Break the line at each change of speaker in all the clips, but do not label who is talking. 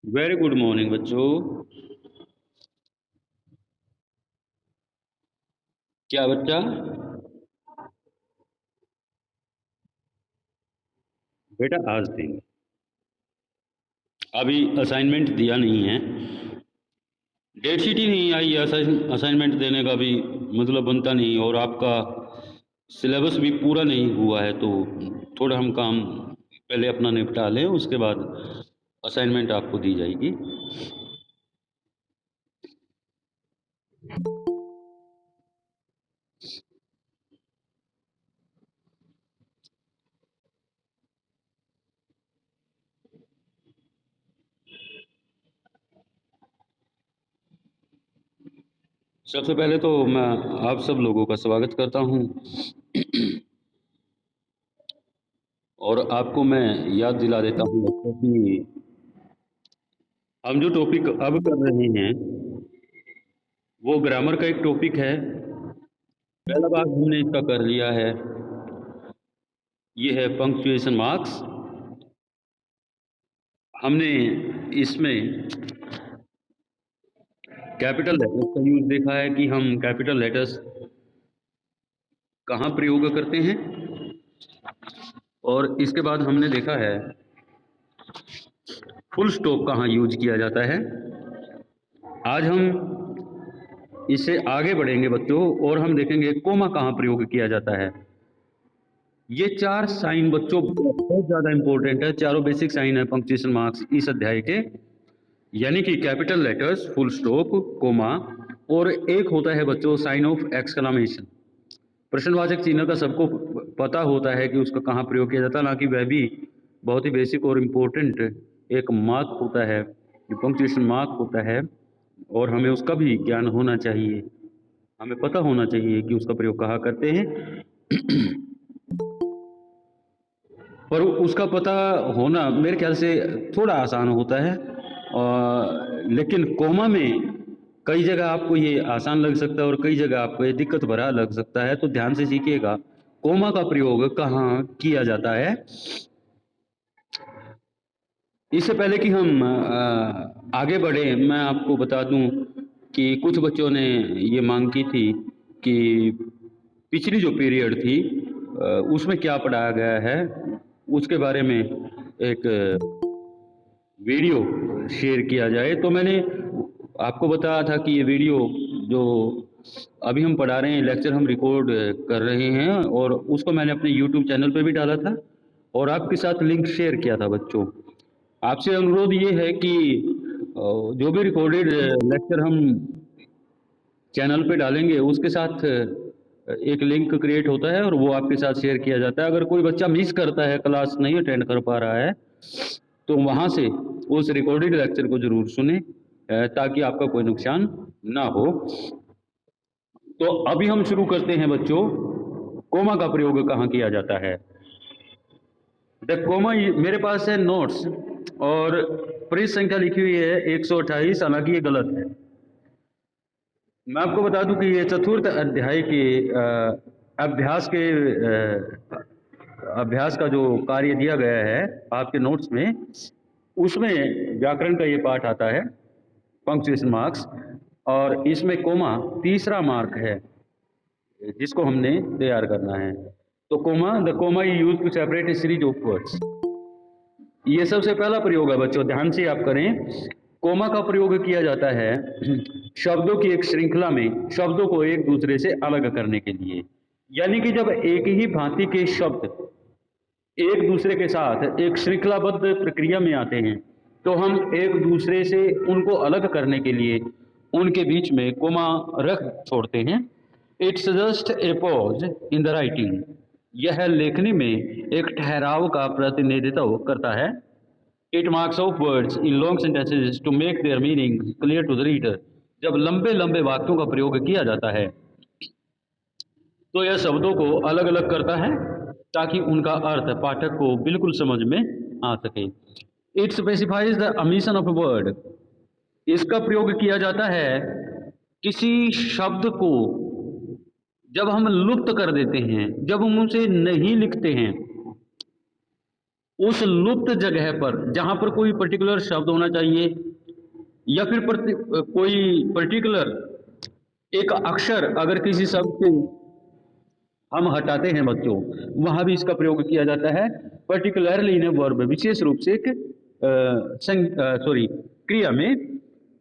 Very good morning बच्चों। क्या बच्चा? बेटा आज देंगे। अभी असाइनमेंट दिया नहीं है, डेट शीट ही नहीं आई है। असाइनमेंट देने का भी मतलब बनता नहीं, और आपका सिलेबस भी पूरा नहीं हुआ है, तो थोड़ा हम काम पहले अपना निपटा लें, उसके बाद असाइनमेंट आपको दी जाएगी। सबसे पहले तो मैं आप सब लोगों का स्वागत करता हूं, और आपको मैं याद दिला देता हूं बच्चों कि हम जो टॉपिक अब कर रहे हैं वो ग्रामर का एक टॉपिक है। पहला भाग हमने इसका कर लिया है, ये है पंक्चुएशन मार्क्स। हमने इसमें कैपिटल लेटर्स का यूज देखा है कि हम कैपिटल लेटर्स कहाँ प्रयोग करते हैं, और इसके बाद हमने देखा है फुल स्टॉप कहाँ यूज किया जाता है। आज हम इससे आगे बढ़ेंगे बच्चों, और हम देखेंगे कोमा कहाँ प्रयोग किया जाता है। ये चार साइन बच्चों बहुत ज़्यादा इंपॉर्टेंट है, चारों बेसिक साइन है पंक्चुएशन मार्क्स इस अध्याय के, यानी कि capital letters, full stop, comma, और एक होता है बच्चों साइन ऑफ एक्सक्लेमेशन। प्रश्नवाचक चिन्ह का सबको पता होता है कि उसका कहाँ प्रयोग किया जाता है, ना कि वह भी बहुत ही बेसिक और इम्पोर्टेंट एक मार्क होता है, पंक्चुएशन मार्क होता है, और हमें उसका भी ज्ञान होना चाहिए, हमें पता होना चाहिए कि उसका प्रयोग कहाँ करते हैं। पर उसका पता होना मेरे ख्याल से थोड़ा आसान होता है, लेकिन कोमा में कई जगह आपको ये आसान लग सकता है और कई जगह आपको ये दिक्कत भरा लग सकता है, तो ध्यान से सीखिएगा कोमा का प्रयोग कहाँ किया जाता है। इससे पहले कि हम आगे बढ़े, मैं आपको बता दूं कि कुछ बच्चों ने ये मांग की थी कि पिछली जो पीरियड थी उसमें क्या पढ़ाया गया है, उसके बारे में एक वीडियो शेयर किया जाए। तो मैंने आपको बताया था कि ये वीडियो जो अभी हम पढ़ा रहे हैं, लेक्चर हम रिकॉर्ड कर रहे हैं, और उसको मैंने अपने यूट्यूब चैनल पे भी डाला था और आपके साथ लिंक शेयर किया था बच्चों। आपसे अनुरोध ये है कि जो भी रिकॉर्डेड लेक्चर हम चैनल पे डालेंगे उसके साथ एक लिंक क्रिएट होता है और वो आपके साथ शेयर किया जाता है। अगर कोई बच्चा मिस करता है, क्लास नहीं अटेंड कर पा रहा है, तो वहाँ से उस रिकॉर्डेड लेक्चर को जरूर सुने, ताकि आपका कोई नुकसान ना हो। तो अभी हम शुरू करते हैं बच्चों, कोमा का प्रयोग कहाँ किया जाता है। द कोमा मेरे पास है नोट्स, और पृष्ठ संख्या लिखी हुई है 128, हालांकि ये गलत है। मैं आपको बता दूं कि ये चतुर्थ अध्याय के अभ्यास का जो कार्य दिया गया है आपके नोट्स में, उसमें व्याकरण का ये पाठ आता है, पंक्चुएशन मार्क्स, और इसमें कोमा तीसरा मार्क है जिसको हमने तैयार करना है। तो comma, the comma use to separate a series of words, ये सबसे पहला प्रयोग है बच्चों, ध्यान से आप करें। कोमा का प्रयोग किया जाता है शब्दों की एक श्रृंखला में शब्दों को एक दूसरे से अलग करने के लिए, यानी कि जब एक ही भांति के शब्द एक दूसरे के साथ एक श्रृंखलाबद्ध प्रक्रिया में आते हैं, तो हम एक दूसरे से उनको अलग करने के लिए उनके बीच में कोमा रख छोड़ते हैं। It's just a pause in the writing, यह लेखनी में एक ठहराव का प्रतिनिधित्व करता है। It marks of words in long sentences to make their meaning clear to the reader, जब लंबे लंबे वाक्यों का प्रयोग किया जाता है तो यह शब्दों को अलग अलग करता है ताकि उनका अर्थ पाठक को बिल्कुल समझ में आ सके। It specifies the omission of a word, इसका प्रयोग किया जाता है किसी शब्द को जब हम लुप्त कर देते हैं, जब हम उसे नहीं लिखते हैं, उस लुप्त जगह पर जहां पर कोई पर्टिकुलर शब्द होना चाहिए या फिर कोई पर्टिकुलर एक अक्षर अगर किसी शब्द से हम हटाते हैं बच्चों, वहां भी इसका प्रयोग किया जाता है, पर्टिकुलरली इन वर्ब, विशेष रूप से एक सॉरी क्रिया में।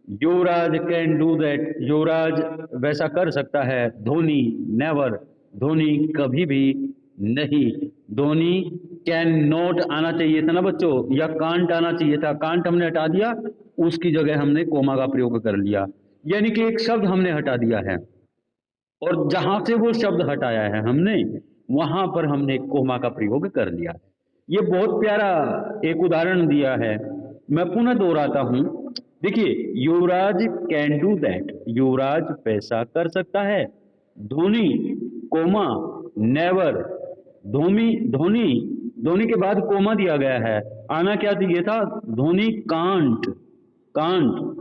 युवराज कैन डू दैट, युवराज वैसा कर सकता है। धोनी नेवर, धोनी कभी भी नहीं। धोनी कैन नॉट आना चाहिए था ना बच्चों, या कांट आना चाहिए था, कांट हमने हटा दिया, उसकी जगह हमने कोमा का प्रयोग कर लिया, यानी कि एक शब्द हमने हटा दिया है और जहां से वो शब्द हटाया है हमने, वहां पर हमने कोमा का प्रयोग कर लिया है। ये बहुत प्यारा एक उदाहरण दिया है, मैं पुनः दोहराता हूं। देखिए, युवराज कैन डू दैट, युवराज वैसा कर सकता है। धोनी कोमा नेवर, धोनी धोनी धोनी के बाद कोमा दिया गया है, आना क्या चाहिए था? धोनी कांट, कांट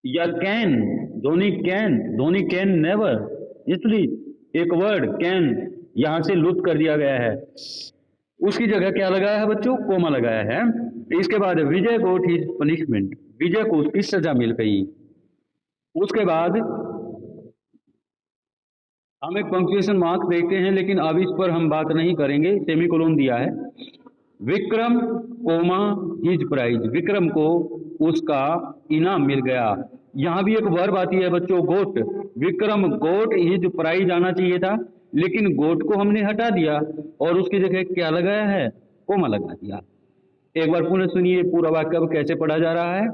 या कैन, धोनी कैन नेवर, इसलिए एक वर्ड कैन यहां से लुप्त कर दिया गया है, उसकी जगह क्या लगाया है बच्चों? कोमा लगाया है। इसके बाद विजय गोट हिज पनिशमेंट, विजय को उसकी सजा मिल गई। उसके बाद हम एक पंक्चुएशन मार्क देखते हैं, लेकिन अब इस पर हम बात नहीं करेंगे, सेमीकोलन दिया है। Vikram comma his prize, Vikram को उसका इनाम मिल गया। यहां भी एक वर्ब आती है बच्चों, गोट। विक्रम गोट हिज प्राइज आना चाहिए था, लेकिन गोट को हमने हटा दिया और उसकी जगह क्या लगाया है? कोमा लगा दिया। एक बार पुनः सुनिए पूरा वाक्य अब कैसे पढ़ा जा रहा है।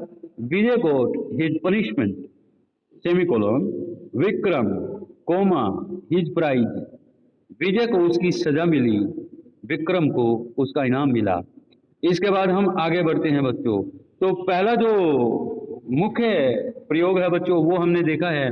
Vijay got his punishment, semicolon, Vikram comma his prize, Vijay को उसकी सजा मिली, विक्रम को उसका इनाम मिला। इसके बाद हम आगे बढ़ते हैं बच्चों। तो पहला जो मुख्य प्रयोग है बच्चों, वो हमने देखा है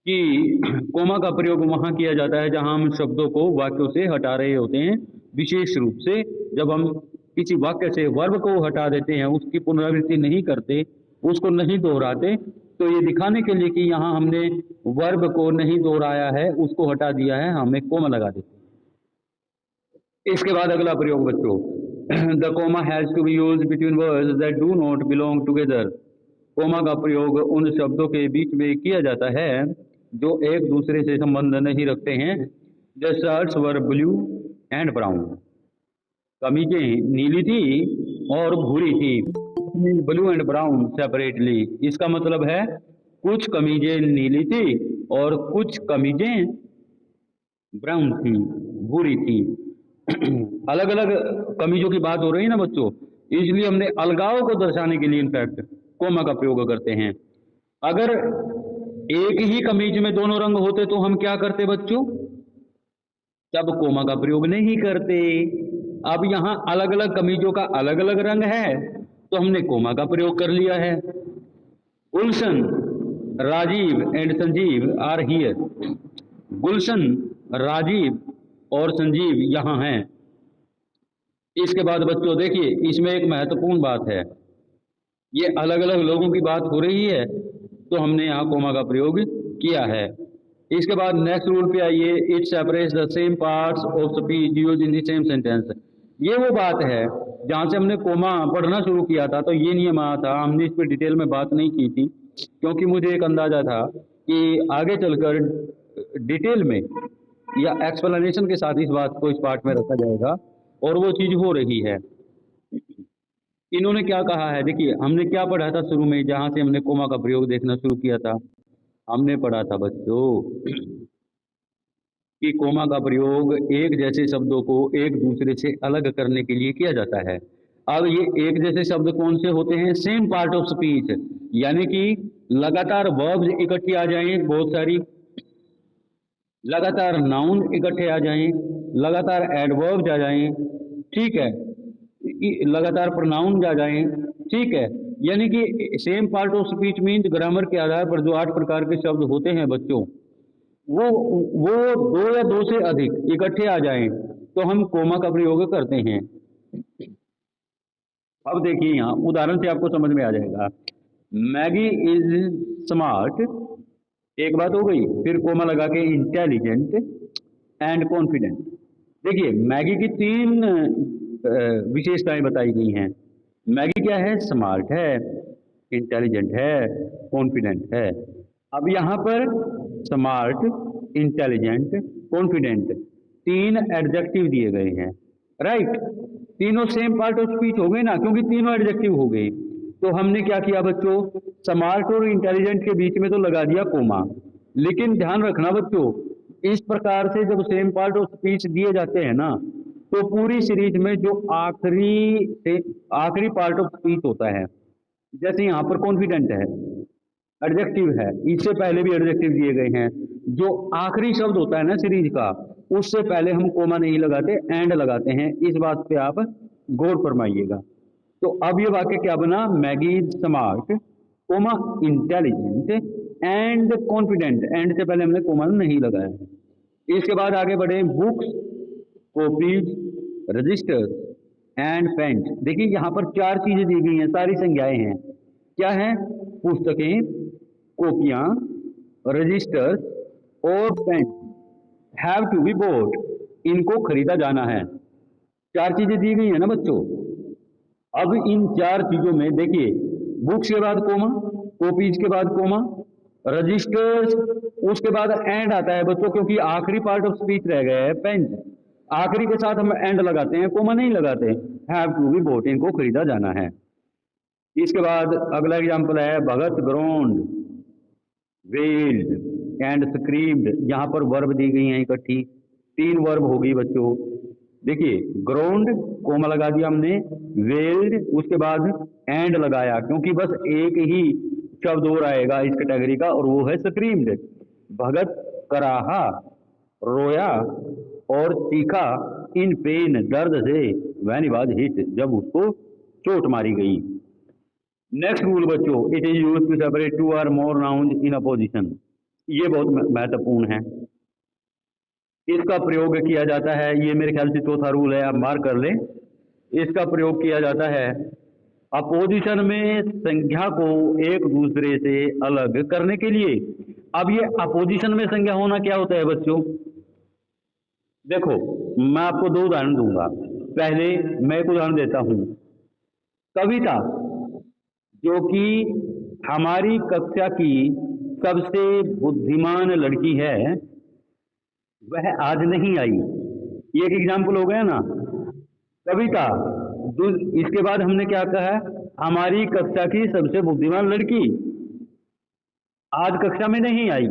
कि कोमा का प्रयोग वहां किया जाता है जहां हम शब्दों को वाक्यों से हटा रहे होते हैं। विशेष रूप से जब हम किसी वाक्य से वर्ब को हटा देते हैं, उसकी पुनरावृत्ति नहीं करते, उसको नहीं दोहराते, तो ये दिखाने के लिए कि यहाँ हमने वर्ब को नहीं दोहराया है, उसको हटा दिया है, हमें कोमा लगा देते हैं। इसके बाद अगला प्रयोग बच्चों, the comma has to be used between words that do not belong together, comma का प्रयोग उन शब्दों के बीच में किया जाता है जो एक दूसरे से संबंध नहीं रखते हैं। The shirts were blue and brown, कमीजें नीली थी और भूरी थी। ब्लू एंड ब्राउन सेपरेटली, इसका मतलब है कुछ कमीजें नीली थी और कुछ कमीजें ब्राउन थी, भूरी थी। अलग अलग कमीजों की बात हो रही है ना बच्चों, इसलिए हमने अलगाव को दर्शाने के लिए इनफैक्ट कोमा का प्रयोग करते हैं। अगर एक ही कमीज में दोनों रंग होते तो हम क्या करते बच्चों? तब कोमा का प्रयोग नहीं करते। अब यहाँ अलग अलग कमीजों का अलग अलग रंग है, तो हमने कोमा का प्रयोग कर लिया है। Gulshan, Rajiv and Sanjeev are here, Gulshan, Rajiv और संजीव यहाँ हैं। इसके बाद बच्चों देखिए, इसमें एक महत्वपूर्ण बात है, ये अलग अलग लोगों की बात हो रही है, तो हमने यहाँ कोमा का प्रयोग किया है। इसके बाद नेक्स्ट रूल पे आइए, it separates the same parts of speech used in the same sentence. ये वो बात है जहाँ से हमने कोमा पढ़ना शुरू किया था, तो ये नियम आया था, हमने इस पर डिटेल में बात नहीं की थी, क्योंकि मुझे एक अंदाजा था कि आगे चलकर डिटेल में या एक्सप्लेनेशन के साथ इस बात को इस पार्ट में रखा जाएगा, और वो चीज हो रही है। इन्होंने क्या कहा है, देखिए हमने क्या पढ़ा था शुरू में, जहां से हमने कोमा का प्रयोग देखना शुरू किया था, हमने पढ़ा था बच्चों कि कोमा का प्रयोग एक जैसे शब्दों को एक दूसरे से अलग करने के लिए किया जाता है। अब ये एक जैसे शब्द कौन से होते हैं? सेम पार्ट ऑफ स्पीच, यानी कि लगातार वर्ब्स इकट्ठी आ जाएं बहुत सारी, लगातार नाउन इकट्ठे आ जाएं, लगातार एडवर्ब्स आ जाएं, ठीक है, लगातार प्रोनाउन आ जाएं, ठीक है। यानी कि same part of speech means grammar के आधार पर जो 8 प्रकार के शब्द होते हैं बच्चों, वो 2 या 2 से अधिक इकट्ठे आ जाएं तो हम कोमा का प्रयोग करते हैं। अब देखिए यहाँ उदाहरण से आपको समझ में आ जाएगा। मैगी इज स्मार्ट, एक बात हो गई, फिर कोमा लगा के इंटेलिजेंट एंड कॉन्फिडेंट। देखिए मैगी की तीन विशेषताएं बताई गई हैं। मैगी क्या है? स्मार्ट है, इंटेलिजेंट है, कॉन्फिडेंट है। अब यहाँ पर स्मार्ट, इंटेलिजेंट, कॉन्फिडेंट तीन एडजेक्टिव दिए गए हैं, राइट। तीनों सेम पार्ट ऑफ स्पीच हो गए ना, क्योंकि तीनों एडजेक्टिव हो गए। तो हमने क्या किया बच्चों, स्मार्ट और इंटेलिजेंट के बीच में तो लगा दिया कोमा। लेकिन ध्यान रखना बच्चों, इस प्रकार से जब सेम पार्ट ऑफ स्पीच दिए जाते हैं ना, तो पूरी सीरीज में जो आखिरी पार्ट ऑफ स्पीच होता है, जैसे यहाँ पर कॉन्फिडेंट है, एडजेक्टिव है, इससे पहले भी एडजेक्टिव दिए गए हैं। जो आखिरी शब्द होता है ना सीरीज का, उससे पहले हम कोमा नहीं लगाते, एंड लगाते हैं। इस बात पे आप गौर फरमाइएगा। तो अब ये वाक्य क्या बना? Maggie is smart, comma intelligent and confident. And से पहले हमने कोमा नहीं लगाया है। इसके बाद आगे बढ़े, books, copies, registers and pen. देखिए यहाँ पर चार चीजें दी गई हैं, सारी संज्ञाएं हैं। क्या है? पुस्तकें, कॉपियां, रजिस्टर्स और pen have to be bought, इनको खरीदा जाना है। चार चीजें दी गई है ना बच्चों। अब इन चार चीजों में देखिए, बुक्स के बाद कोमा, कॉपीज के बाद कोमा, रजिस्टर्स, उसके बाद एंड आता है बच्चों, क्योंकि आखिरी पार्ट ऑफ स्पीच रह गया है पेन। आखिरी के साथ हम एंड लगाते हैं, कोमा नहीं लगाते। हैव टू बी बॉट, इनको खरीदा जाना है। इसके बाद अगला एग्जाम्पल है, भगत ग्रोन्ड, वेल्ड एंड स्क्रीम्ड। यहाँ पर वर्ब दी गई हैं इकट्ठी, तीन वर्ब होगी बच्चों। देखिए, ग्रोन्ड कोमा लगा दिया हमने, वेल्ड उसके बाद एंड लगाया, क्योंकि बस एक ही शब्द और आएगा इस कैटेगरी का, और वो है स्क्रीम्ड। भगत कराहा, रोया और चीखा इन पेन, दर्द से, व्हेन ही वाज हिट, जब उसको चोट मारी गई। नेक्स्ट रूल बच्चों, it is used to separate two or more nouns in opposition. ये बहुत महत्वपूर्ण है, इसका प्रयोग किया जाता है। ये मेरे ख्याल से चौथा रूल है, आप मार्क कर लें। इसका प्रयोग किया जाता है अपोजिशन में संख्या को एक दूसरे से अलग करने के लिए। अब ये अपोजिशन में संख्या होना क्या होता है बच्चों? देखो, मैं आपको दो उदाहरण दूंगा। पहले मैं एक उदाहरण देता हूं। कविता, जो कि हमारी कक्षा की सबसे बुद्धिमान लड़की है, वह आज नहीं आई। ये एक एग्जाम्पल हो गया ना। कविता, इसके बाद हमने क्या कहा? हमारी कक्षा की सबसे बुद्धिमान लड़की आज कक्षा में नहीं आई।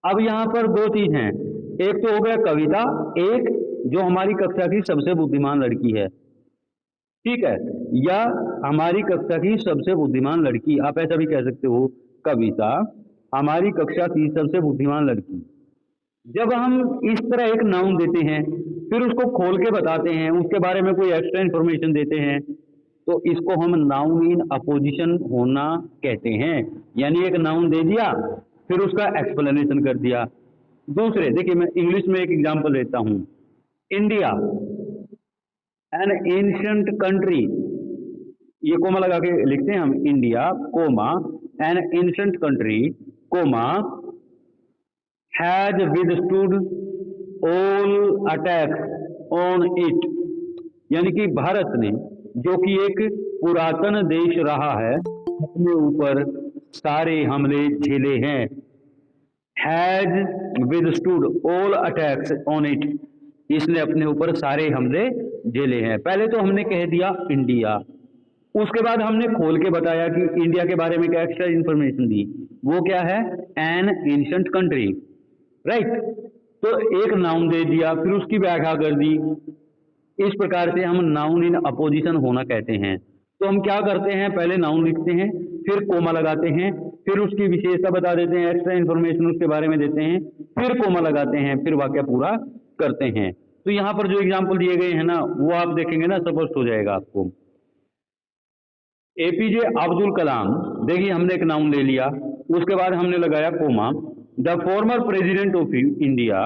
अब यहाँ पर दो चीज हैं, एक तो हो गया कविता, एक जो हमारी कक्षा की सबसे बुद्धिमान लड़की है, ठीक है, या हमारी कक्षा की सबसे बुद्धिमान लड़की, आप ऐसा भी कह सकते हो, कविता हमारी कक्षा की सबसे बुद्धिमान लड़की। जब हम इस तरह एक नाउन देते हैं, फिर उसको खोल के बताते हैं, उसके बारे में कोई एक्स्ट्रा इंफॉर्मेशन देते हैं, तो इसको हम नाउन इन अपोजिशन होना कहते हैं। यानी एक नाउन दे दिया, फिर उसका एक्सप्लेनेशन कर दिया। दूसरे देखिए, मैं इंग्लिश में एक एग्जांपल देता हूं। इंडिया एन एंशिएंट कंट्री, ये कोमा लगा के लिखते हैं हम, India comma an ancient country comma has withstood all attacks on it. यानी कि भारत ने, जो कि एक पुरातन देश रहा है, अपने ऊपर सारे हमले झेले हैं। Has withstood all attacks on it, इसने अपने ऊपर सारे हमले झेले हैं। पहले तो हमने कह दिया इंडिया, उसके बाद हमने खोल के बताया कि इंडिया के बारे में क्या एक्स्ट्रा इंफॉर्मेशन दी, वो क्या है? N ancient country, right. तो एक नाउन दे दिया, फिर उसकी व्याख्या कर दी। इस प्रकार से हम नाउन इन अपोजिशन होना कहते हैं। तो हम क्या करते हैं, पहले नाउन लिखते हैं, फिर कोमा लगाते हैं, फिर उसकी विशेषता बता देते हैं, एक्स्ट्रा इंफॉर्मेशन उसके बारे में देते हैं, फिर कोमा लगाते हैं, फिर वाक्य पूरा करते हैं। तो यहाँ पर जो एग्जाम्पल दिए गए हैं ना, वो आप देखेंगे ना, स्पष्ट हो जाएगा आपको। एपीजे अब्दुल कलाम, देखिए हमने एक नाउन ले लिया, उसके बाद हमने लगाया comma. The former president of India,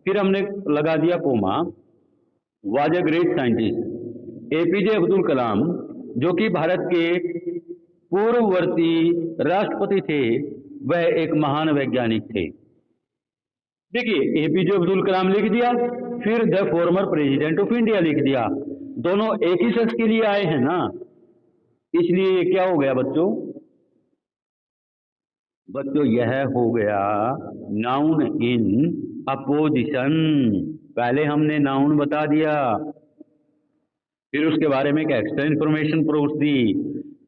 फिर हमने लगा दिया comma, was a great scientist. APJ Abdul Kalam, जो कि भारत के पूर्ववर्ती राष्ट्रपति थे, वह एक महान वैज्ञानिक थे। देखिए एपीजे अब्दुल कलाम लिख दिया, फिर the former president of India लिख दिया। दोनों एक ही शख्स के लिए आए हैं ना, इसलिए ये क्या हो गया बच्चों? बच्चों यह हो गया नाउन इन अपोजिशन। पहले हमने नाउन बता दिया, फिर उसके बारे में एक एक्स्ट्रा इंफॉर्मेशन परोस दी,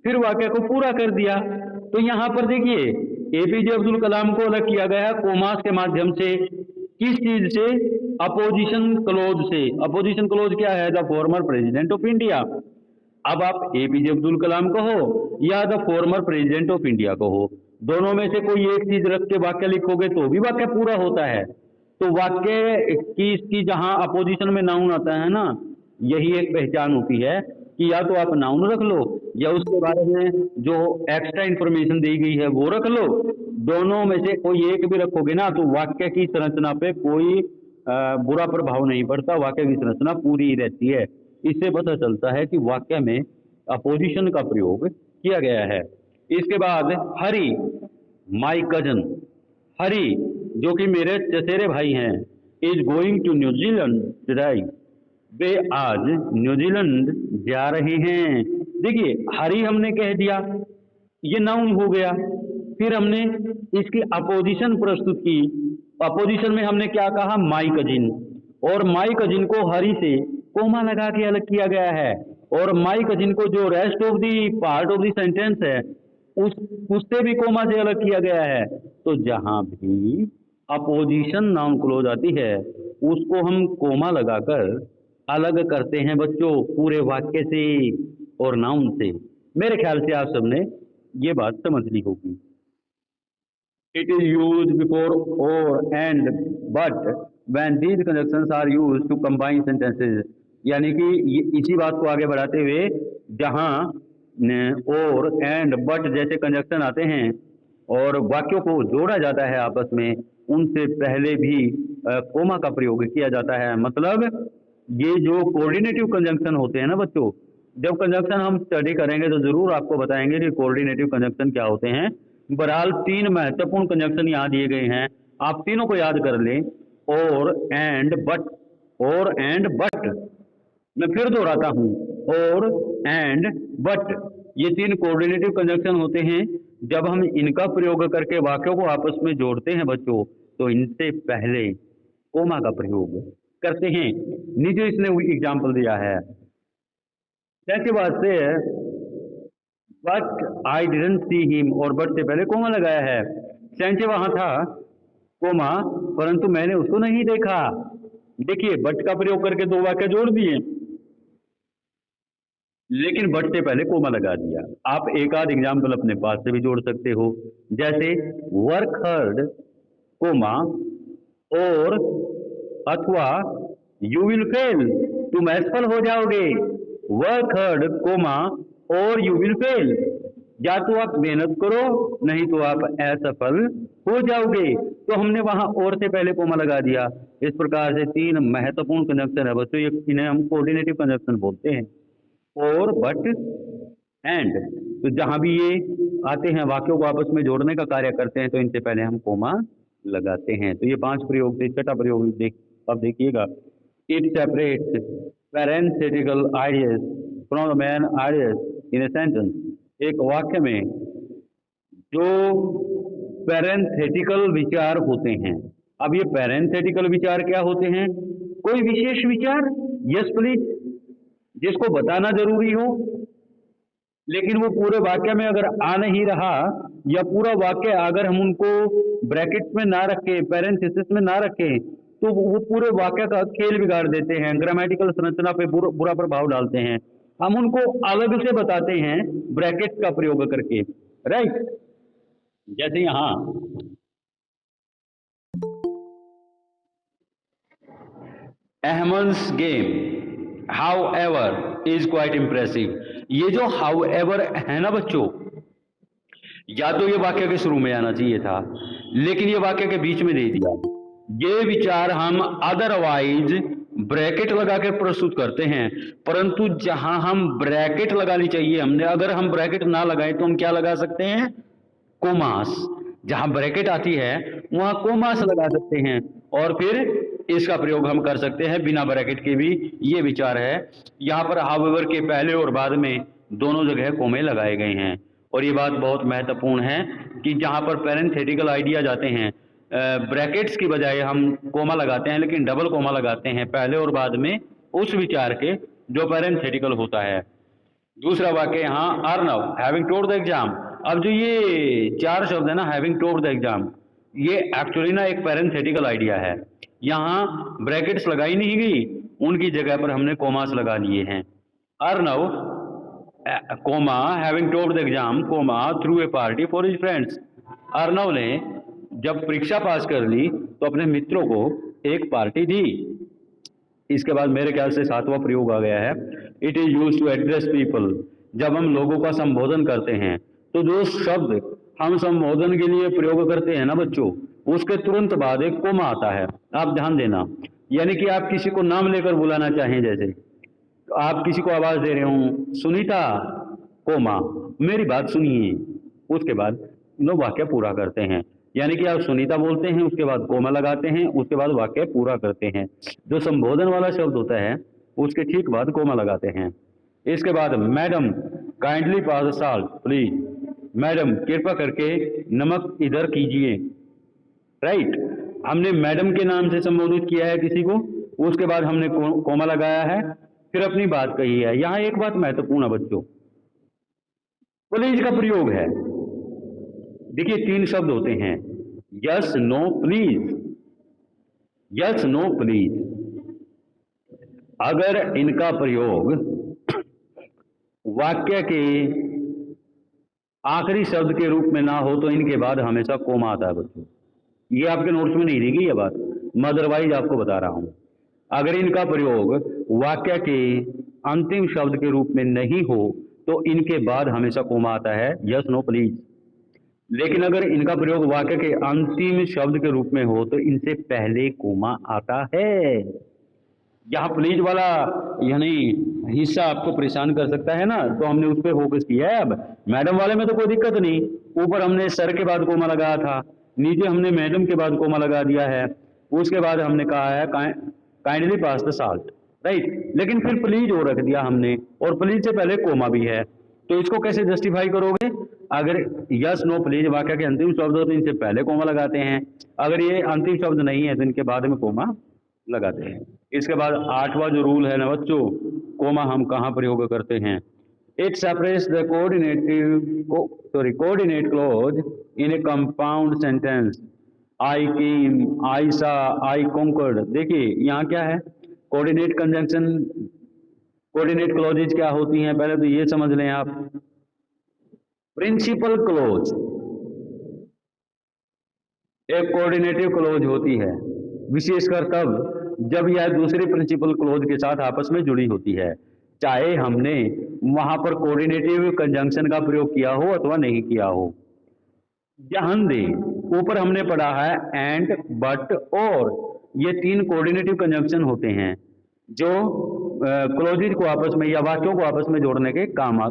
फिर वाक्य को पूरा कर दिया। तो यहां पर देखिए एपीजे अब्दुल कलाम को अलग किया गया कोमास के माध्यम से। किस चीज से? अपोजिशन क्लोज से। अपोजिशन क्लोज क्या है? The former president of India. अब आप एपीजे अब्दुल कलाम कहो या the former president of India कहो, दोनों में से कोई एक चीज रख के वाक्य लिखोगे तो भी वाक्य पूरा होता है। तो वाक्य की इसकी जहां अपोजिशन में नाउन आता है ना, यही एक पहचान होती है कि या तो आप नाउन रख लो या उसके बारे में जो एक्स्ट्रा इंफॉर्मेशन दी गई है वो रख लो। दोनों में से कोई एक भी रखोगे ना तो वाक्य की संरचना पे कोई बुरा प्रभाव नहीं पड़ता, वाक्य की संरचना पूरी ही रहती है। इससे पता चलता है कि वाक्य में अपोजिशन का प्रयोग किया गया है। इसके बाद हरी, माई कजन, हरी जो कि मेरे चचेरे भाई हैं, is going to New Zealand today. वे आज न्यूजीलैंड जा रहे हैं। देखिए हरी हमने कह दिया, ये नाउन हो गया। फिर हमने इसकी अपोजिशन प्रस्तुत की। अपोजिशन में हमने क्या कहा? My cousin. और माई कजिन को हरी से कोमा लगा के अलग किया गया है, और माई कजिन को जो rest of the part of the sentence है उससे भी कोमा से अलग किया गया है। तो जहां भी अपोजिशन नाउन क्लोज आती है उसको हम कोमा लगाकर अलग करते हैं बच्चों, पूरे वाक्य से और नाउन से। मेरे ख्याल से आप सबने ये बात समझ ली होगी। इट इज यूज्ड बिफोर और and but when these conjunctions are used to combine sentences. यानी कि इसी बात को आगे बढ़ाते हुए जहां और एंड बट जैसे कंजक्शन आते हैं और वाक्यों को जोड़ा जाता है आपस में, उनसे पहले भी कोमा का प्रयोग किया जाता है। मतलब ये जो कोऑर्डिनेटिव कंजंक्शन होते हैं ना बच्चों, जब कंजंक्शन हम स्टडी करेंगे तो जरूर आपको बताएंगे कि कोऑर्डिनेटिव कंजंक्शन क्या होते हैं। बहरहाल 3 महत्वपूर्ण कंजंक्शन यहाँ दिए गए हैं, आप तीनों को याद कर लें। और एंड बट, और एंड बट, मैं फिर दोहराता हूं, और एंड बट, ये 3 कोऑर्डिनेटिव कंजंक्शन होते हैं। जब हम इनका प्रयोग करके वाक्यों को आपस में जोड़ते हैं बच्चों, तो इनसे पहले कोमा का प्रयोग करते हैं। नीचे इसने एग्जाम्पल दिया है, जैसे बात से but I didn't see him, और बट से पहले कोमा लगाया है। सेंचे वहां था कोमा, परंतु मैंने उसको नहीं देखा। देखिए बट का प्रयोग करके 2 वाक्य जोड़ दिए, लेकिन बट से पहले कोमा लगा दिया। आप एक आध एग्जाम्पल अपने पास से भी जोड़ सकते हो, जैसे वर्क हर्ड कोमा और अथवा यू विल फेल, तुम असफल हो जाओगे। वर्क हार्ड कोमा और यू विल फेल, या तो आप मेहनत करो नहीं तो आप असफल हो जाओगे। तो हमने वहां और से पहले कोमा लगा दिया। इस प्रकार से 3 महत्वपूर्ण कंजंक्शन है बच्चों, इन्हें हम कोऑर्डिनेटिव कंजंक्शन बोलते हैं। और बट एंड, तो जहां भी ये आते हैं वाक्यों को आपस में जोड़ने का कार्य करते हैं तो इनसे पहले हम कोमा लगाते हैं। तो ये 5 प्रयोग थे। छठा प्रयोग अब देखिएगा, it separates parenthetical ideas from the main ideas in a sentence. एक वाक्य में जो पैरेंथेटिकल विचार होते हैं, अब ये पैरेंथेटिकल विचार क्या होते हैं? कोई विशेष विचार, यस प्लीज, जिसको बताना जरूरी हो लेकिन वो पूरे वाक्य में अगर आ नहीं रहा, या पूरा वाक्य अगर हम उनको ब्रैकेट में ना रखें, पैरेंथेसिस में ना रखें, तो वो पूरे वाक्य का खेल बिगाड़ देते हैं, ग्रामेटिकल संरचना पे बुरा प्रभाव डालते हैं। हम उनको अलग से बताते हैं ब्रैकेट का प्रयोग करके, राइट। जैसे यहां Ahmed's game however is quite impressive. ये जो हाउएवर है ना बच्चों, या तो ये वाक्य के शुरू में आना चाहिए था, लेकिन ये वाक्य के बीच में दे दिया। ये विचार हम अदरवाइज ब्रैकेट लगा के प्रस्तुत करते हैं, परंतु जहां हम ब्रैकेट लगानी चाहिए हमने, अगर हम ब्रैकेट ना लगाएं तो हम क्या लगा सकते हैं? कोमास। जहां ब्रैकेट आती है वहां कोमास लगा सकते हैं। और फिर इसका प्रयोग हम कर सकते हैं बिना ब्रैकेट के भी, ये विचार है। यहाँ पर हाउएवर के पहले और बाद में दोनों जगह कोमे लगाए गए हैं, और ये बात बहुत महत्वपूर्ण है कि जहाँ पर पैरेंथेटिकल आइडिया जाते हैं, ब्रैकेट्स की बजाय हम कोमा लगाते हैं, लेकिन डबल कोमा लगाते हैं पहले और बाद में उस विचार के जो पैरेंथेटिकल होता है। दूसरा वाक्य यहाँ Arnav having told the exam. अब जो ये चार शब्द है ना, हैविंग टोल्ड द एग्जाम, ये एक्चुअली ना एक पैरेंथेटिकल आइडिया है। यहाँ ब्रैकेट्स लगाई नहीं गई, उनकी जगह पर हमने कोमास लगा लिए हैं। Arnav comma having told the exam comma threw a party for his friends. Arnav ने जब परीक्षा पास कर ली तो अपने मित्रों को एक पार्टी दी। इसके बाद मेरे ख्याल से सातवां प्रयोग आ गया है, it is use to address people. जब हम लोगों का संबोधन करते हैं तो जो शब्द हम संबोधन के लिए प्रयोग करते हैं ना बच्चों, उसके तुरंत बाद एक कोमा आता है, आप ध्यान देना। यानी कि आप किसी को नाम लेकर बुलाना चाहें, जैसे तो आप किसी को आवाज दे रहे हो, सुनीता कोमा मेरी बात सुनिए, उसके बाद नो वाक्य पूरा करते हैं। यानी कि आप सुनीता बोलते हैं, उसके बाद कोमा लगाते हैं, उसके बाद वाक्य पूरा करते हैं। जो संबोधन वाला शब्द होता है उसके ठीक बाद कोमा लगाते हैं। इसके बाद madam kindly pass the salt please, madam कृपा करके नमक इधर कीजिए। राइट, हमने मैडम के नाम से संबोधित किया है किसी को, उसके बाद हमने कोमा लगाया है, फिर अपनी बात कही है। यहाँ एक बात महत्वपूर्ण है बच्चों, प्लीज का प्रयोग है। देखिए तीन शब्द होते हैं, yes no please, yes no please. अगर इनका प्रयोग वाक्य के आखिरी शब्द के रूप में ना हो तो इनके बाद हमेशा कोमा आता है बच्चों। ये आपके नोट्स में नहीं दी गई ये बात, मैं अदरवाइज आपको बता रहा हूं। अगर इनका प्रयोग वाक्य के अंतिम शब्द के रूप में नहीं हो तो इनके बाद हमेशा कोमा आता है, यस नो प्लीज। लेकिन अगर इनका प्रयोग वाक्य के अंतिम शब्द के रूप में हो तो इनसे पहले कोमा आता है। यहाँ प्लीज वाला यानी हिस्सा आपको परेशान कर सकता है ना, तो हमने उस पर फोकस किया है। अब मैडम वाले में तो कोई दिक्कत नहीं, ऊपर हमने सर के बाद कोमा लगाया था, नीचे हमने मैडम के बाद कोमा लगा दिया है, उसके बाद हमने कहा है kindly pass the salt. Right, लेकिन फिर प्लीज और रख दिया हमने, और प्लीज से पहले कोमा भी है, तो इसको कैसे जस्टिफाई करोगे? अगर यस नो प्लीज वाक्य के अंतिम शब्द हो तो इनसे पहले कोमा लगाते हैं, अगर ये अंतिम शब्द नहीं है तो इनके बाद में कोमा लगाते हैं। इसके बाद आठवां जो रूल है ना बच्चों, कोमा हम कहाँ प्रयोग करते हैं? It separates the coordinate clause in a compound sentence. I came, I saw, I conquered. देखिए यहाँ क्या है, कोऑर्डिनेट कंजंक्शन, कोऑर्डिनेट क्लॉजेज क्या होती हैं पहले तो ये समझ लें आप। प्रिंसिपल क्लॉज एक कोऑर्डिनेटिव क्लॉज होती है, विशेषकर तब जब यह दूसरे प्रिंसिपल क्लॉज के साथ आपस में जुड़ी होती है, चाहे हमने वहां पर कोऑर्डिनेटिव कंजंक्शन का प्रयोग किया हो अथवा नहीं किया हो। ध्यान दें, ऊपर हमने पढ़ा है एंड, बट, और, ये तीन कोऑर्डिनेटिव कंजंक्शन होते हैं जो क्लॉजेज को आपस में या वाक्यों को आपस में जोड़ने के काम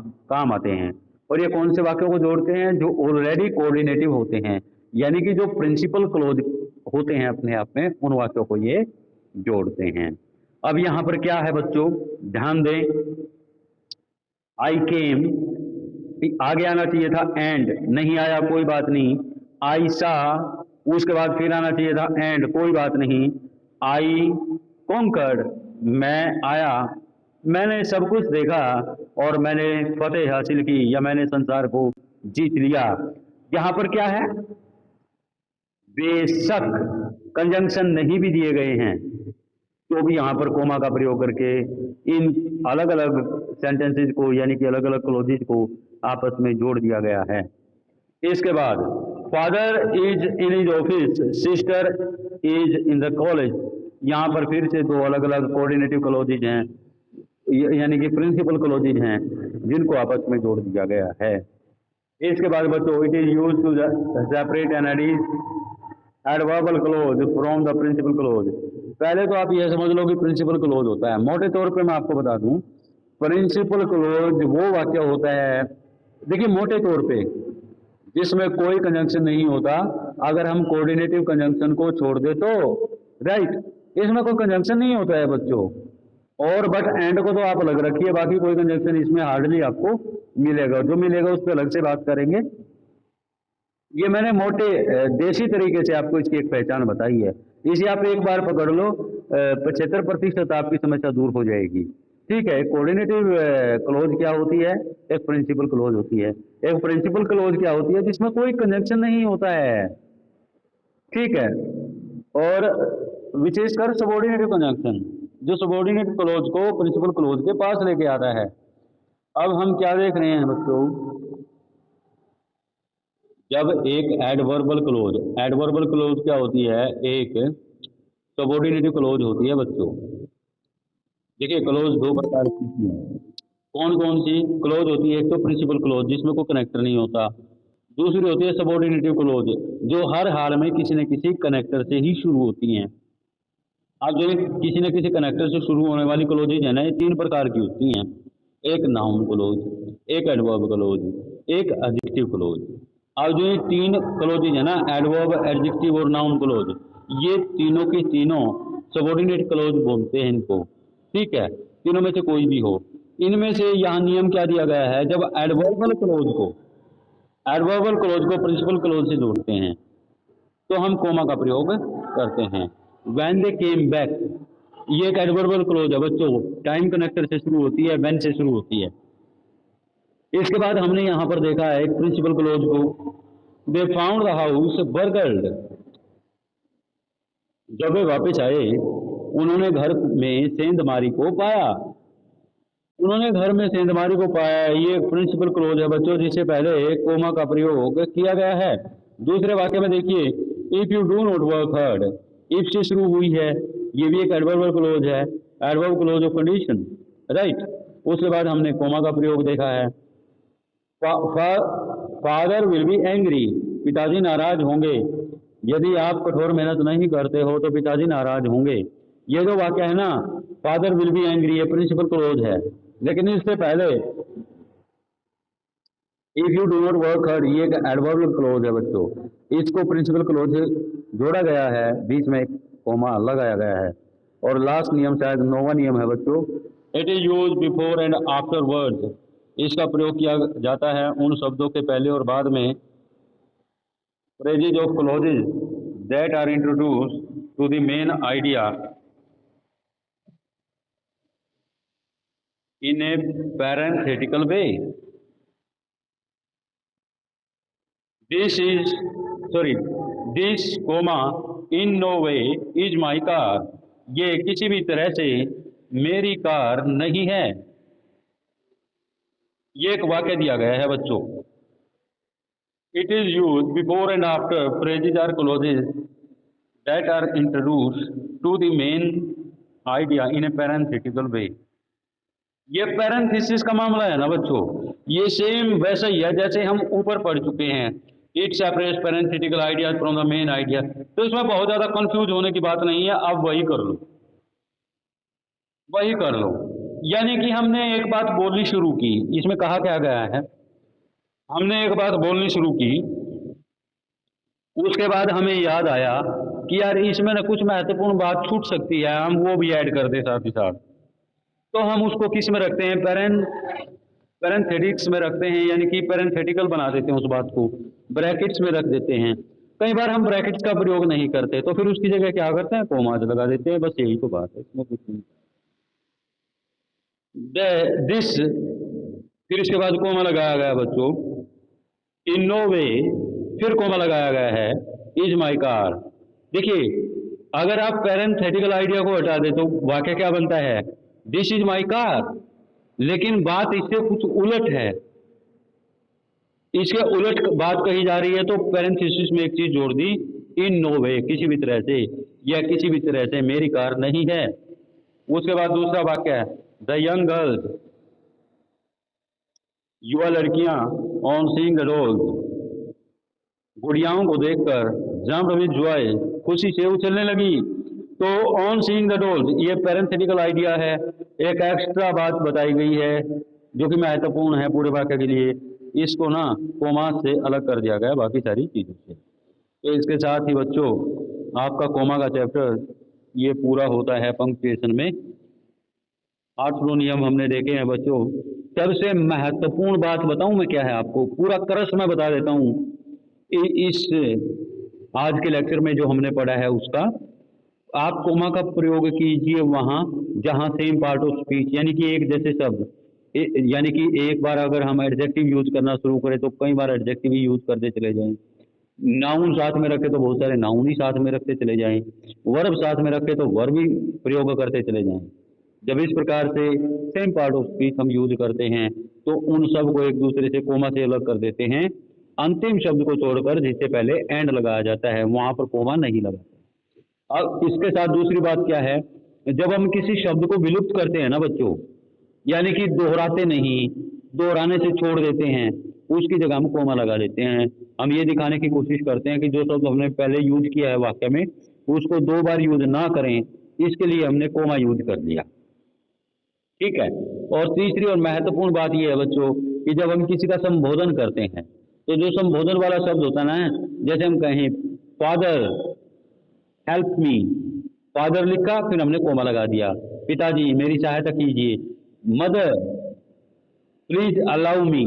आते हैं। और ये कौन से वाक्यों को जोड़ते हैं? जो ऑलरेडी कोऑर्डिनेटिव होते हैं, यानी कि जो प्रिंसिपल क्लॉज होते हैं अपने आप में, उन वाक्यों को ये जोड़ते हैं। अब यहां पर क्या है बच्चों, ध्यान दें, आई केम आगे आना चाहिए था एंड, नहीं आया कोई बात नहीं। आई सा, उसके बाद फिर आना चाहिए था एंड, कोई बात नहीं। आई कॉन्कर्ड, मैं आया, मैंने सब कुछ देखा और मैंने फतेह हासिल की या मैंने संसार को जीत लिया। यहां पर क्या है, बेशक कंजंक्शन नहीं भी दिए गए हैं तो भी यहाँ पर कोमा का प्रयोग करके इन अलग अलग सेंटेंसेस को यानी कि अलग अलग क्लॉजेज को आपस में जोड़ दिया गया है। इसके बाद father is in his office, sister is in the college. यहाँ पर फिर से दो अलग अलग कोऑर्डिनेटिव क्लॉजेज हैं, यानी कि प्रिंसिपल क्लॉजेज हैं, जिनको आपस में जोड़ दिया गया है। इसके बाद बच्चों, it is used to separate an adverbial clause from the principal clause. पहले तो आप यह समझ लो कि प्रिंसिपल क्लॉज होता है, मोटे तौर पे मैं आपको बता दूं, प्रिंसिपल क्लॉज वो वाक्य होता है, देखिए मोटे तौर पे, जिसमें कोई कंजंक्शन नहीं होता। अगर हम कोऑर्डिनेटिव कंजंक्शन को छोड़ दे तो राइट। इसमें कोई कंजंक्शन नहीं होता है बच्चों, और बट एंड को तो आप अलग रखिए, बाकी कोई कंजंक्शन इसमें हार्डली आपको मिलेगा, जो मिलेगा उस पर अलग से बात करेंगे। ये मैंने मोटे देसी तरीके से आपको इसकी एक पहचान बताई है, इसे आप एक बार पकड़ लो, 75% आपकी समस्या दूर हो जाएगी। ठीक है। कोऑर्डिनेटिव क्लोज क्या होती है, एक प्रिंसिपल क्लोज होती है। एक प्रिंसिपल क्लोज क्या होती है, जिसमें कोई कंजंक्शन नहीं होता है। ठीक है। और विशेषकर सबऑर्डिनेटिव कंजंक्शन, जो सबऑर्डिनेट क्लोज को प्रिंसिपल क्लोज के पास लेके आता है। अब हम क्या देख रहे हैं बच्चों, जब एक एडवर्बल क्लोज क्या होती है, एक सबऑर्डिनेटिव क्लोज होती है बच्चों। देखिए क्लोज दो प्रकार की हैं। कौन कौन सी क्लोज होती है, एक तो प्रिंसिपल क्लोज जिसमें कोई कनेक्टर नहीं होता, दूसरी होती है सबऑर्डिनेटिव क्लोज जो हर हाल में किसी न किसी कनेक्टर से ही शुरू होती हैं। अब जो किसी न किसी कनेक्टर से शुरू होने वाली क्लोजेज है ना, ये तीन प्रकार की होती हैं। एक नाउन क्लोज, एक एडवर्ब क्लोज, एक एडजेक्टिव क्लोज। अब जो ये तीन क्लोजेज है ना, एडवर्ब, एडजेक्टिव और नाउन क्लोज, ये तीनों के तीनों सबऑर्डिनेट क्लोज बोलते हैं इनको। ठीक है। तीनों में से कोई भी हो, इनमें से यहाँ नियम क्या दिया गया है, जब एडवर्बल क्लोज को प्रिंसिपल क्लोज से जोड़ते हैं तो हम कोमा का प्रयोग करते हैं। व्हेन दे केम बैक, ये एक एडवर्बल क्लोज है बच्चों, टाइम कनेक्टर से शुरू होती है, व्हेन से शुरू होती है। इसके बाद हमने यहाँ पर देखा है एक प्रिंसिपल क्लोज को, they found the house burgled, जब वे वापस आए उन्होंने घर में सेंधमारी को पाया। उन्होंने घर में सेंधमारी को पाया, ये एक प्रिंसिपल क्लोज है बच्चों, जिससे पहले कोमा का प्रयोग किया गया है। दूसरे वाक्य में देखिए, if you do not work hard, if से शुरू हुई है, ये भी एक एडवर्ब क्लोज है, adverb close of condition. Right. उसके बाद हमने कोमा का प्रयोग देखा है, फादर विल बी एंग्री, पिताजी नाराज होंगे, यदि आप कठोर मेहनत नहीं करते हो तो पिताजी नाराज होंगे। ये जो वाक्य है ना, फादर विल बी एंग्री, ये प्रिंसिपल क्लोज है, लेकिन इससे पहले if you do not work hard, ये एक एडवर्ब क्लोज है बच्चों, इसको प्रिंसिपल क्लोज से जोड़ा गया है, बीच में एक कोमा लगाया गया है। और लास्ट नियम शायद नौवां नियम है बच्चों, it is use before and after words, इसका प्रयोग किया जाता है उन शब्दों के पहले और बाद में, phrases of clauses that are introduced to the main idea in a parenthetical way. This comma in no way is my car, ये किसी भी तरह से मेरी कार नहीं है। ये एक वाक्य दिया गया है बच्चों। It is used before and after phrases or clauses that are introduced to the main idea in a parenthetical way. ये पैरेंथेसिस का मामला है ना बच्चों, ये सेम वैसा ही है जैसे हम ऊपर पढ़ चुके हैं, it separates parenthetical ideas from the main idea. तो इसमें बहुत ज्यादा कंफ्यूज होने की बात नहीं है, आप वही कर लो, वही कर लो। यानी कि हमने एक बात बोलनी शुरू की, इसमें कहा क्या गया है, हमने एक बात बोलनी शुरू की, उसके बाद हमें याद आया कि यार इसमें ना कुछ महत्वपूर्ण बात छूट सकती है, हम वो भी ऐड कर दे साथ ही साथ। तो हम उसको किस में रखते हैं, पैरेंथेटिक्स में रखते हैं, यानी कि पैरेंथेटिकल बना देते हैं, उस बात को ब्रैकेट्स में रख देते हैं। कई बार हम ब्रैकेट्स का प्रयोग नहीं करते, तो फिर उसकी जगह क्या करते हैं, कोमाज लगा देते हैं, बस यही तो बात है, इसमें कुछ नहीं। दिस, फिर इसके बाद कोमा लगाया गया बच्चों, इन नो वे, फिर कोमा लगाया गया है, इज माई कार। देखिए अगर आप पैरेंथेटिकल आइडिया को हटा दे तो वाक्य क्या बनता है, दिस इज माई कार। लेकिन बात इससे कुछ उलट है, इसके उलट बात कही जा रही है, तो पैरेंथेसिस में एक चीज जोड़ दी, इन नो वे, किसी भी तरह से, या किसी भी तरह से मेरी कार नहीं है। उसके बाद दूसरा वाक्य है, द यंग गर्ल्स, युवा लड़कियां, ऑन सीइंग द डॉल्स, गुड़ियाओं को देखकर, जंप विद जॉय, खुशी से उछलने लगी। तो ऑन सीइंग द डॉल्स, ये पैरेंथेटिकल आइडिया है, एक एक्स्ट्रा बात बताई गई है जो कि महत्वपूर्ण है पूरे वाक्य के लिए, इसको ना कोमा से अलग कर दिया गया बाकी सारी चीजों से। तो इसके साथ ही बच्चों आपका कोमा का चैप्टर ये पूरा होता है पंक्चुएशन में। 8 फ्लो नियम हमने देखे हैं बच्चों। सबसे महत्वपूर्ण बात बताऊं मैं क्या है आपको, पूरा क्रश मैं बता देता हूं इस आज के लेक्चर में जो हमने पढ़ा है उसका। आप कोमा का प्रयोग कीजिए वहां जहां सेम पार्ट ऑफ स्पीच यानी कि एक जैसे शब्द यानी कि एक बार अगर हम एडजेक्टिव यूज करना शुरू करें तो कई बार एडजेक्टिव ही यूज करते चले जाएं। नाउन साथ में रखे तो बहुत सारे नाउन ही साथ में रखते चले जाएं। वर्ब साथ में रखे तो वर्ब ही प्रयोग करते चले जाएं। जब इस प्रकार से सेम पार्ट ऑफ स्पीच हम यूज करते हैं तो उन सब को एक दूसरे से कोमा से अलग कर देते हैं। अंतिम शब्द को छोड़कर जिससे पहले एंड लगाया जाता है वहां पर कोमा नहीं लगाता। अब इसके साथ दूसरी बात क्या है, जब हम किसी शब्द को विलुप्त करते हैं ना बच्चों, यानी कि दोहराते नहीं, दोहराने से छोड़ देते हैं, उसकी जगह हम कोमा लगा देते हैं। हम ये दिखाने की कोशिश करते हैं कि जो शब्द हमने पहले यूज किया है वाक्य में उसको 2 बार यूज ना करें, इसके लिए हमने कोमा यूज कर दिया। ठीक है। और तीसरी और महत्वपूर्ण बात यह है बच्चों कि जब हम किसी का संबोधन करते हैं तो जो संबोधन वाला शब्द होता है ना, जैसे हम कहें फादर हेल्प मी, फादर लिखा फिर हमने कोमा लगा दिया, पिताजी मेरी सहायता कीजिए, मदर प्लीज अलाउ मी।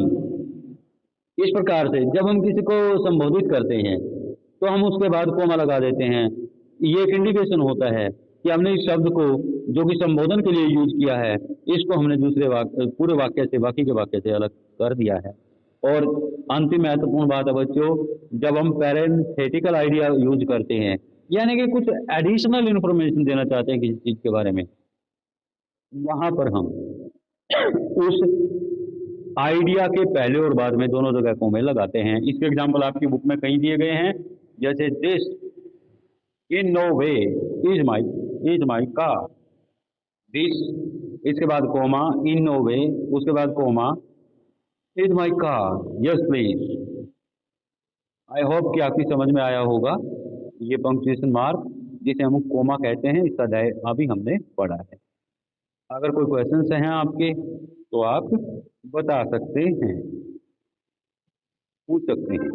इस प्रकार से जब हम किसी को संबोधित करते हैं तो हम उसके बाद कोमा लगा देते हैं। ये एक इंडिकेशन होता है कि हमने इस शब्द को जो कि संबोधन के लिए यूज किया है इसको हमने दूसरे वाक्य पूरे वाक्य से बाकी के वाक्य से अलग कर दिया है। और अंतिम महत्वपूर्ण बात है बच्चों, जब हम पैरेंथेटिकल आइडिया यूज करते हैं यानी कि कुछ एडिशनल इंफॉर्मेशन देना चाहते हैं किसी चीज के बारे में, वहां पर हम उस आइडिया के पहले और बाद में दोनों जगह कोमे लगाते हैं। इसके एग्जाम्पल आपकी बुक में कहीं दिए गए हैं, जैसे this in no way is my car, this इसके बाद कोमा, इन नो वे उसके बाद comma, is my car, yes please. I hope कि आपकी समझ में आया होगा। ये पंक्चुएशन मार्क जिसे हम कोमा कहते हैं इसका अध्याय अभी हमने पढ़ा है। अगर कोई क्वेश्चंस हैं आपके तो आप बता सकते हैं, पूछ सकते हैं।